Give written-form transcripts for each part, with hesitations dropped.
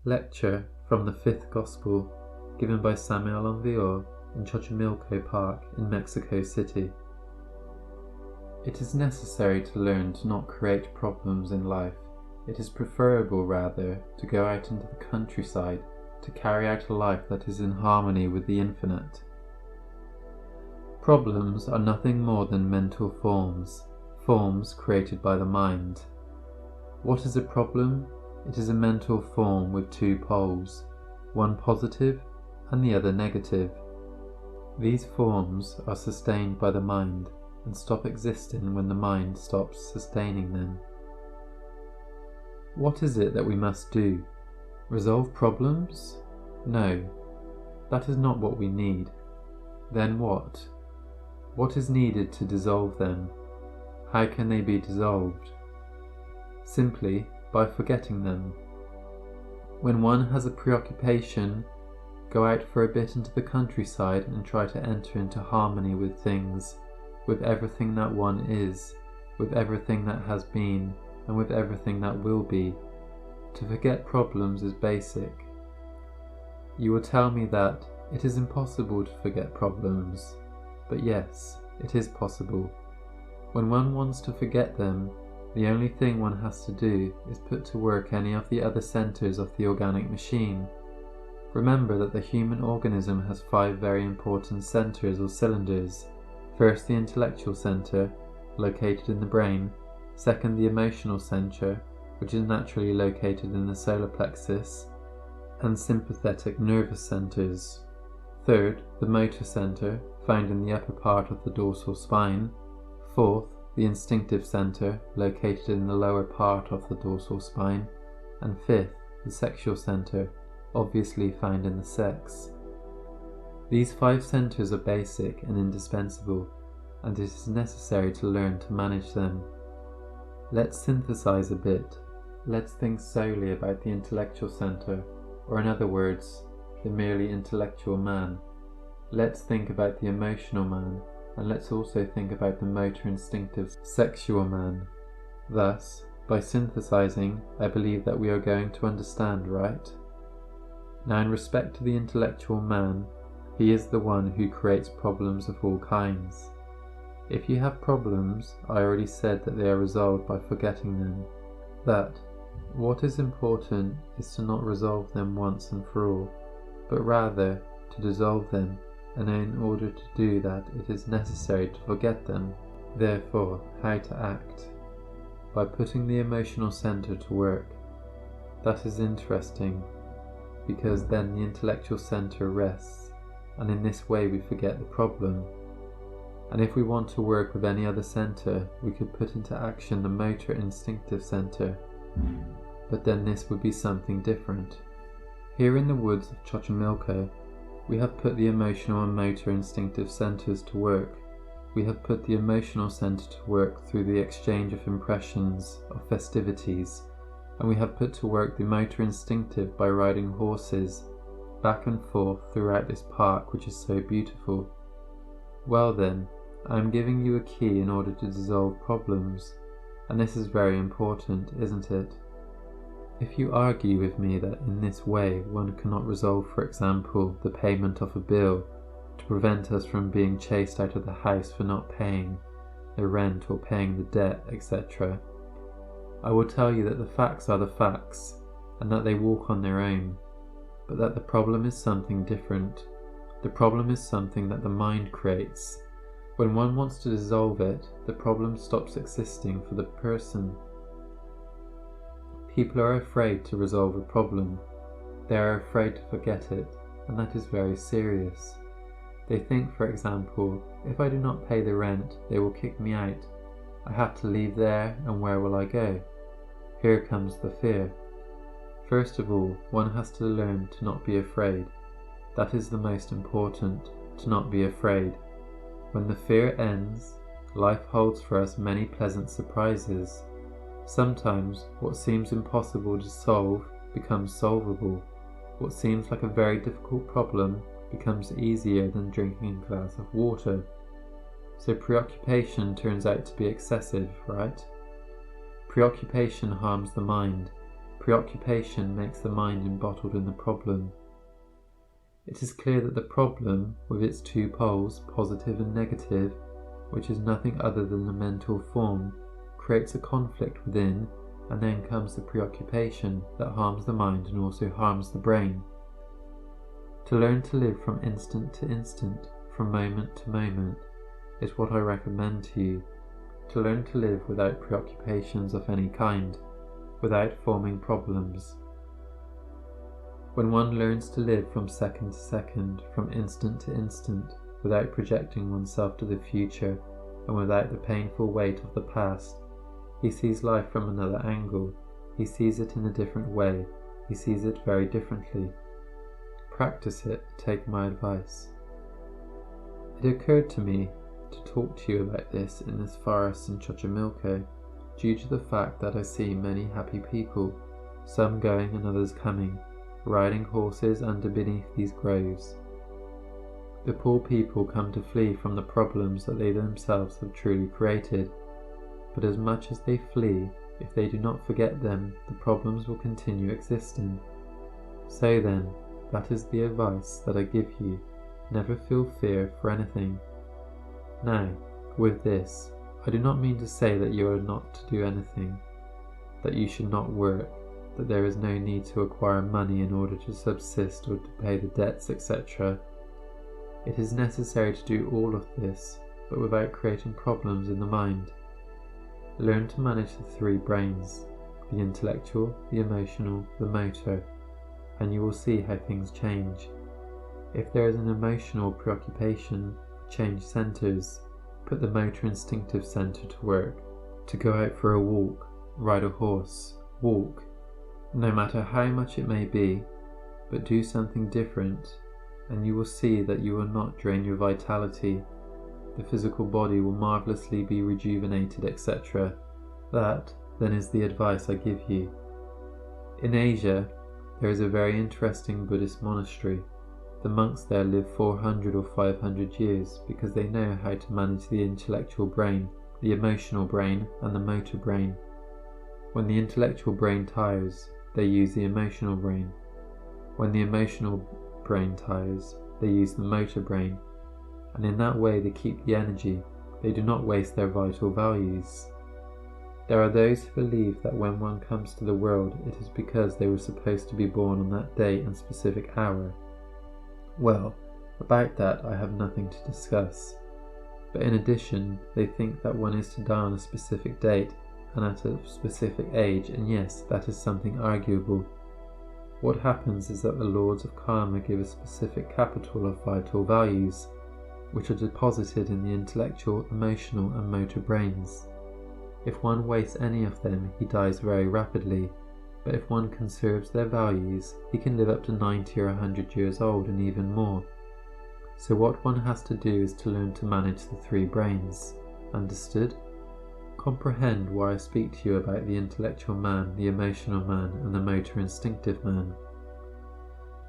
Lecture from the Fifth Gospel, given by Samael Aun Weor in Xochimilco Park in Mexico City. It is necessary to learn to not create problems in life. It is preferable, rather, to go out into the countryside to carry out a life that is in harmony with the infinite. Problems are nothing more than mental forms created by the mind. What is a problem? It is a mental form with two poles, one positive and the other negative. These forms are sustained by the mind and stop existing when the mind stops sustaining them. What is it that we must do? Resolve problems? No, that is not what we need. Then what? What is needed to dissolve them? How can they be dissolved? Simply by forgetting them. When one has a preoccupation, go out for a bit into the countryside and try to enter into harmony with things, with everything that one is, with everything that has been, and with everything that will be. To forget problems is basic. You will tell me that it is impossible to forget problems, but yes, it is possible. When one wants to forget them, the only thing one has to do is put to work any of the other centers of the organic machine. Remember that the human organism has 5 very important centers or cylinders. First, the intellectual center, located in the brain. Second, the emotional center, which is naturally located in the solar plexus and sympathetic nervous centers. Third, the motor center, found in the upper part of the dorsal spine. Fourth, the instinctive center, located in the lower part of the dorsal spine. And fifth, the sexual center, obviously found in the sex. These 5 centers are basic and indispensable, and it is necessary to learn to manage them. Let's synthesize a bit. Let's think solely about the intellectual center, or in other words, the merely intellectual man. Let's think about the emotional man, and let's also think about the motor instinctive sexual man. Thus, by synthesizing, I believe that we are going to understand, right? Now, in respect to the intellectual man, he is the one who creates problems of all kinds. If you have problems, I already said that they are resolved by forgetting them. That what is important is to not resolve them once and for all, but rather to dissolve them, and in order to do that it is necessary to forget them. Therefore, how to act? By putting the emotional center to work. That is interesting, because then the intellectual center rests, and in this way we forget the problem. And if we want to work with any other center, we could put into action the motor instinctive center, but then this would be something different. Here in the woods of Xochimilco, we have put the emotional and motor instinctive centers to work. We have put the emotional center to work through the exchange of impressions, of festivities, and we have put to work the motor instinctive by riding horses back and forth throughout this park which is so beautiful. Well then, I am giving you a key in order to dissolve problems, and this is very important, isn't it? If you argue with me that in this way one cannot resolve, for example, the payment of a bill to prevent us from being chased out of the house for not paying the rent or paying the debt, etc., I will tell you that the facts are the facts, and that they walk on their own, but that the problem is something different. The problem is something that the mind creates. When one wants to dissolve it, the problem stops existing for the person. People are afraid to resolve a problem. They are afraid to forget it, and that is very serious. They think, for example, if I do not pay the rent, they will kick me out. I have to leave there, and where will I go? Here comes the fear. First of all, one has to learn to not be afraid. That is the most important, to not be afraid. When the fear ends, life holds for us many pleasant surprises. Sometimes what seems impossible to solve becomes solvable. What seems like a very difficult problem becomes easier than drinking a glass of water. So preoccupation turns out to be excessive, right? Preoccupation harms the mind. Preoccupation makes the mind embottled in the problem. It is clear that the problem, with its two poles, positive and negative, which is nothing other than the mental form, creates a conflict within, and then comes the preoccupation that harms the mind and also harms the brain. To learn to live from instant to instant, from moment to moment, is what I recommend to you. To learn to live without preoccupations of any kind, without forming problems. When one learns to live from second to second, from instant to instant, without projecting oneself to the future and without the painful weight of the past, he sees life from another angle. He sees it in a different way. He sees it very differently. Practice it, take my advice. It occurred to me to talk to you about this in this forest in Xochimilco, due to the fact that I see many happy people, some going and others coming, riding horses under beneath these groves. The poor people come to flee from the problems that they themselves have truly created, but as much as they flee, if they do not forget them, the problems will continue existing. So then, that is the advice that I give you. Never feel fear for anything. Now, with this, I do not mean to say that you are not to do anything, that you should not work, that there is no need to acquire money in order to subsist or to pay the debts, etc. It is necessary to do all of this, but without creating problems in the mind. Learn to manage the three brains, the intellectual, the emotional, the motor, and you will see how things change. If there is an emotional preoccupation, change centers. Put the motor instinctive center to work, to go out for a walk, ride a horse, walk, no matter how much it may be, but do something different, and you will see that you will not drain your vitality. The physical body will marvelously be rejuvenated, etc. That, then, is the advice I give you. In Asia, there is a very interesting Buddhist monastery. The monks there live 400 or 500 years because they know how to manage the intellectual brain, the emotional brain, and the motor brain. When the intellectual brain tires, they use the emotional brain. When the emotional brain tires, they use the motor brain, and in that way they keep the energy. They do not waste their vital values. There are those who believe that when one comes to the world, it is because they were supposed to be born on that day and specific hour. Well, about that I have nothing to discuss, but in addition, they think that one is to die on a specific date and at a specific age, and yes, that is something arguable. What happens is that the lords of karma give a specific capital of vital values, which are deposited in the intellectual, emotional, and motor brains. If one wastes any of them, he dies very rapidly. But if one conserves their values, he can live up to 90 or 100 years old and even more. So what one has to do is to learn to manage the three brains. Understood? Comprehend why I speak to you about the intellectual man, the emotional man, and the motor instinctive man.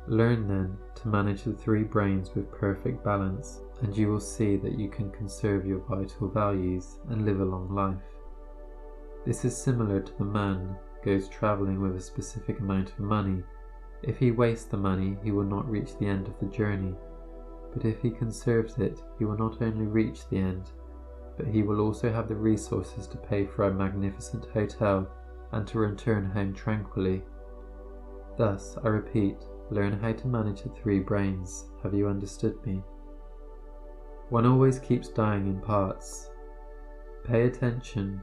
Learn then to manage the three brains with perfect balance, and you will see that you can conserve your vital values and live a long life. This is similar to the man goes travelling with a specific amount of money. If he wastes the money, he will not reach the end of the journey. But if he conserves it, he will not only reach the end, but he will also have the resources to pay for a magnificent hotel and to return home tranquilly. Thus, I repeat, learn how to manage the three brains. Have you understood me? One always keeps dying in parts. Pay attention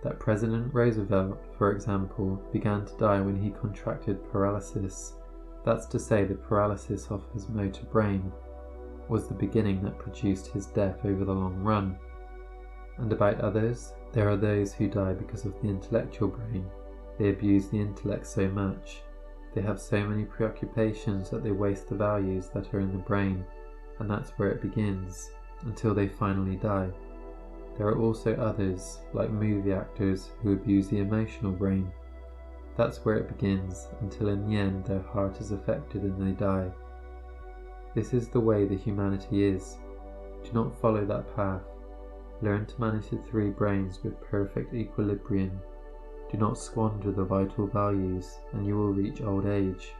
that President Roosevelt, for example, began to die when he contracted paralysis. That's to say, the paralysis of his motor brain was the beginning that produced his death over the long run. And about others, there are those who die because of the intellectual brain. They abuse the intellect so much. They have so many preoccupations that they waste the values that are in the brain, and that's where it begins, until they finally die. There are also others, like movie actors, who abuse the emotional brain. That's where it begins, until in the end their heart is affected and they die. This is the way the humanity is. Do not follow that path. Learn to manage the three brains with perfect equilibrium. Do not squander the vital values, and you will reach old age